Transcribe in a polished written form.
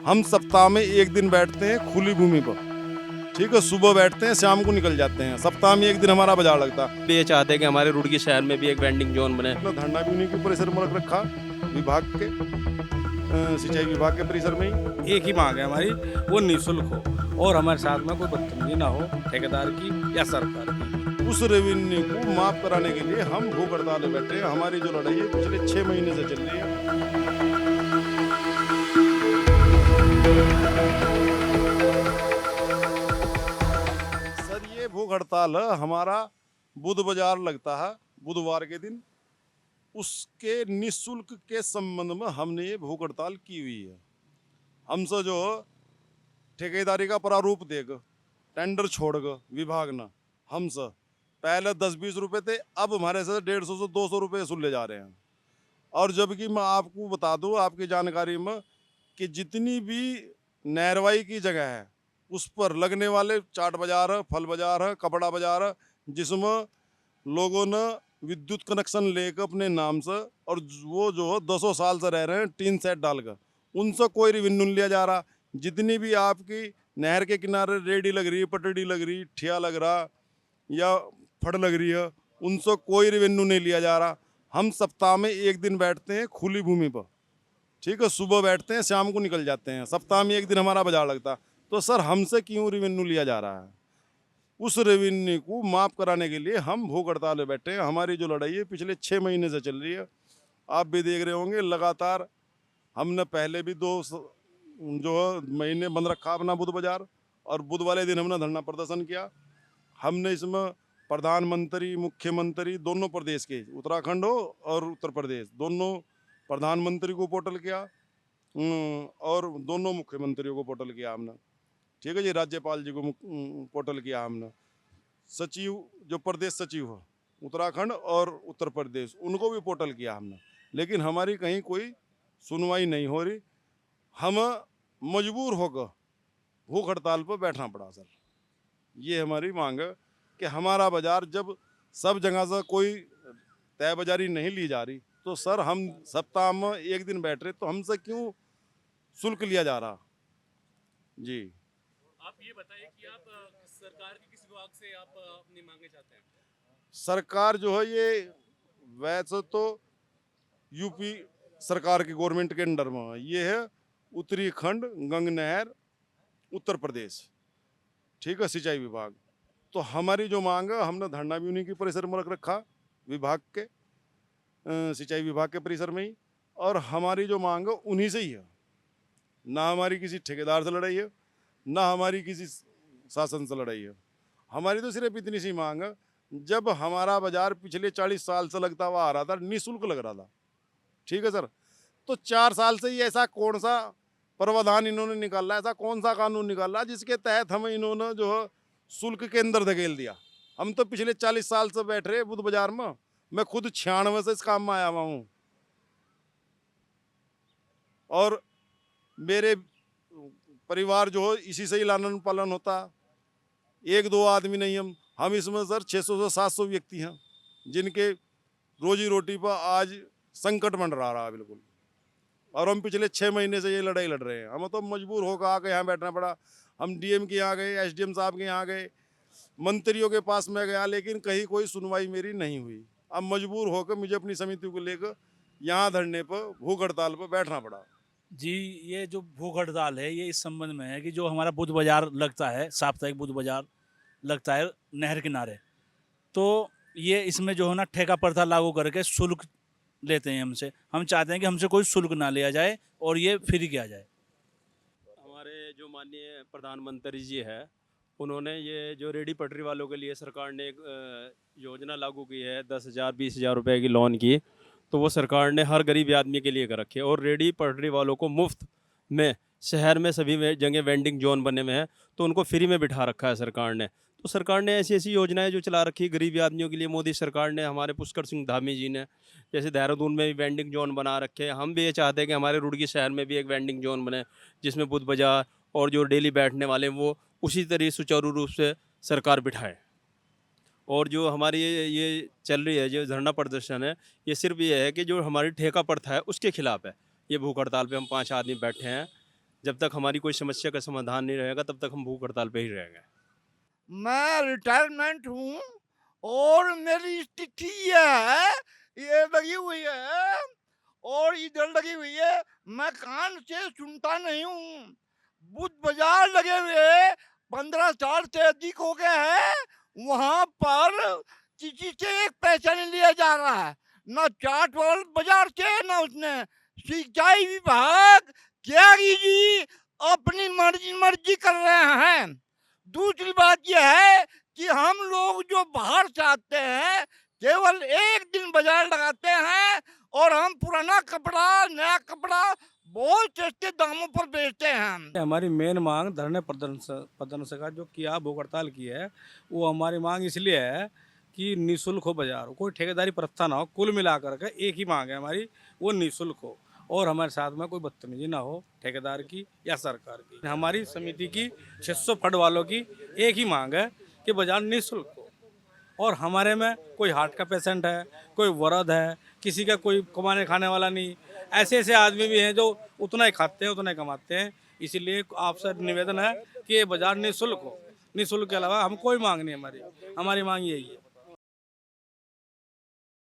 हम सप्ताह में एक दिन बैठते हैं खुली भूमि पर। ठीक है, सुबह बैठते हैं, शाम को निकल जाते हैं। सप्ताह में एक दिन हमारा बाजार लगता है। ये चाहते हैं कि हमारे रुड़की शहर में भी एक वेंडिंग जोन बने। अपना धरना भी उन्हीं के परिसर में रख रखा, विभाग के सिंचाई विभाग के परिसर में ही। एक ही मांग है हमारी, वो निःशुल्क हो और हमारे साथ में कोई बदतमीजी ना हो ठेकेदार की या सरकार की। उस रेवेन्यू को माफ कराने के लिए हम भूख हड़ताल में बैठे हैं। हमारी जो लड़ाई है पिछले 6 महीने से चल रही है। सर, ये भूख हड़ताल हमारा बुध बाजार लगता है बुधवार के दिन, उसके निःशुल्क के संबंध में हमने ये भूख हड़ताल की हुई है। हमसे जो ठेकेदारी का प्रारूप देगा, टेंडर छोड़गा विभाग ना, हमसे पहले 10-20 रुपए थे, अब हमारे से 150 से 200 रुपये वसूल ले जा रहे हैं। और जबकि मैं आपको बता दूं आपकी जानकारी में कि जितनी भी नहरवाई की जगह है उस पर लगने वाले चाट बाजार है, फल बाजार है, कपड़ा बाजार है, जिसमें लोगों ने विद्युत कनेक्शन लेकर अपने नाम से, और वो जो 200 साल से रह रहे हैं टीन सेट डालकर, उनसे कोई रिवेन्यू नहीं लिया जा रहा। जितनी भी आपकी नहर के किनारे रेडी लग रही है, पटड़ी लग रही, ठिया लग रहा या फड़ लग रही है, उनसे कोई रिवेन्यू नहीं लिया जा रहा। हम सप्ताह में एक दिन बैठते हैं खुली भूमि पर। ठीक है, सुबह बैठते हैं, शाम को निकल जाते हैं। सप्ताह में एक दिन हमारा बाजार लगता। तो सर, हमसे क्यों रिवेन्यू लिया जा रहा है? उस रेवेन्यू को माफ कराने के लिए हम भूख हड़ताल में बैठे हैं। हमारी जो लड़ाई है पिछले 6 महीने से चल रही है। आप भी देख रहे होंगे, लगातार हमने पहले भी 2 जो महीने बंद रखा अपना बुध बाजार, और बुध वाले दिन हमने धरना प्रदर्शन किया। हमने इसमें प्रधानमंत्री, मुख्यमंत्री दोनों प्रदेश के, उत्तराखंड हो और उत्तर प्रदेश, दोनों प्रधानमंत्री को पोर्टल किया और दोनों मुख्यमंत्रियों को पोर्टल किया हमने। ठीक है जी, राज्यपाल जी को पोर्टल किया हमने। सचिव, जो प्रदेश सचिव है उत्तराखंड और उत्तर प्रदेश, उनको भी पोर्टल किया हमने, लेकिन हमारी कहीं कोई सुनवाई नहीं हो रही। हम मजबूर होकर भूख हड़ताल पर बैठना पड़ा सर। ये हमारी मांग है कि हमारा बाजार जब सब जगह से कोई तय बाजारी नहीं ली जा रही, तो सर हम सप्ताह में एक दिन बैठ रहे, तो हमसे क्यों शुल्क लिया जा रहा? जी, आप ये बताइए कि आप सरकार के किस विभाग से आप अपनी मांगे चाहते हैं? सरकार जो है ये वैसे तो यूपी सरकार की गवर्नमेंट के अंडर में है। ये है उत्तराखंड गंग नहर उत्तर प्रदेश, ठीक है, सिंचाई विभाग। तो हमारी जो मांग है, हमने धरना भी उन्हीं के परिसर में रख रखा, विभाग के सिंचाई विभाग के परिसर में ही। और हमारी जो मांग है उन्हीं से ही है। ना हमारी किसी ठेकेदार से लड़ाई है, ना हमारी किसी शासन से लड़ाई है। हमारी तो सिर्फ इतनी सी मांग है, जब हमारा बाजार पिछले 40 साल से लगता हुआ आ रहा था, निःशुल्क लग रहा था, ठीक है सर, तो 4 साल से ही ऐसा कौन सा प्रावधान इन्होंने निकाला, ऐसा कौन सा कानून निकाला जिसके तहत हमें इन्होंने जो है शुल्क के अंदर धकेल दिया? हम तो पिछले 40 साल से बैठ रहे बुध बाजार में। मैं खुद 96 से इस काम में आया हुआ हूँ, और मेरे परिवार जो है इसी से ही लालन पालन होता। 1-2 आदमी नहीं हम इसमें सर 600 से 700 व्यक्ति हैं जिनके रोजी रोटी पर आज संकट मंडरा रहा है बिल्कुल। और हम पिछले 6 महीने से ये लड़ाई लड़ रहे हैं। हम तो मजबूर होकर आके यहाँ बैठना पड़ा। हम डीएम के यहाँ गए, एसडीएम साहब के यहाँ गए, मंत्रियों के पास में गया, लेकिन कहीं कोई सुनवाई मेरी नहीं हुई। अब मजबूर होकर मुझे अपनी समिति को लेकर यहाँ धरने पर, भूख हड़ताल पर बैठना पड़ा। जी, ये जो भूख हड़ताल है ये इस संबंध में है कि जो हमारा बुध बाजार लगता है, साप्ताहिक बुध बाजार लगता है नहर किनारे, तो ये इसमें जो है ना ठेका प्रथा लागू करके शुल्क लेते हैं हमसे। हम चाहते हैं कि हमसे कोई शुल्क ना लिया जाए और ये फ्री किया जाए। हमारे जो माननीय प्रधानमंत्री जी है, उन्होंने ये जो रेडी पटरी वालों के लिए सरकार ने एक योजना लागू की है 10,000 20,000 रुपए की लोन की, तो वो सरकार ने हर गरीब आदमी के लिए कर रखी है। और रेडी पटरी वालों को मुफ्त में शहर में सभी जगह वेंडिंग जोन बने हुए हैं, तो उनको फ्री में बिठा रखा है सरकार ने। तो सरकार ने ऐसी ऐसी योजनाएं जो चला रखी है गरीबी आदमियों के लिए। मोदी सरकार ने, हमारे पुष्कर सिंह धामी जी ने, जैसे देहरादून में भी वेंडिंग जोन बना रखे हैं। हम भी ये चाहते हैं कि हमारे रुड़की शहर में भी एक वेंडिंग जोन बने, जिसमें बुध बाजार और जो डेली बैठने वाले वो उसी तरह सुचारू रूप से सरकार बिठाए। और जो हमारी ये चल रही है जो धरना प्रदर्शन है, ये सिर्फ ये है कि जो हमारी ठेका प्रथा है उसके खिलाफ है। ये भूख हड़ताल पे हम 5 आदमी बैठे हैं, जब तक हमारी कोई समस्या का समाधान नहीं रहेगा तब तक हम भूख हड़ताल पे ही रहेंगे। मैं रिटायरमेंट हूँ और मेरी स्थिति ये है, ये लगी हुई है और इधर लगी हुई है, मैं कान से सुनता नहीं हूँ। बुध बाजार लगे हुए 15 साल से अधिक हो गए हैं, वहाँ पर किसी से एक पैसा नहीं लिया जा रहा है, न चाट वाल बाजार से न उसने। सिंचाई विभाग क्या जी अपनी मर्जी कर रहे हैं। दूसरी बात यह है कि हम लोग जो बाहर से आते हैं केवल एक दिन बाजार लगाते हैं और हम पुराना कपड़ा नया कपड़ा बहुत सस्ते दामों पर बेचते हैं। हमारी मेन मांग धरने प्रदर्शन से का जो किया भूख हड़ताल की है, वो हमारी मांग इसलिए है कि निःशुल्क हो बाजार, कोई ठेकेदारी प्रथा ना हो। कुल मिलाकर के एक ही मांग है हमारी, वो निःशुल्क हो और हमारे साथ में कोई बदतमीजी ना हो ठेकेदार की या सरकार की। हमारी समिति की 600 फंड वालों की एक ही मांग है कि बाजार निःशुल्क हो। और हमारे में कोई हार्ट का पेशेंट है, कोई वृद्ध है, किसी का कोई कमाने खाने वाला नहीं, ऐसे ऐसे आदमी भी हैं जो उतना ही खाते हैं उतना ही कमाते हैं। इसीलिए आपसे निवेदन है कि ये बाजार निःशुल्क हो। निःशुल्क के अलावा हम कोई मांग नहीं, हमारी मांग यही है।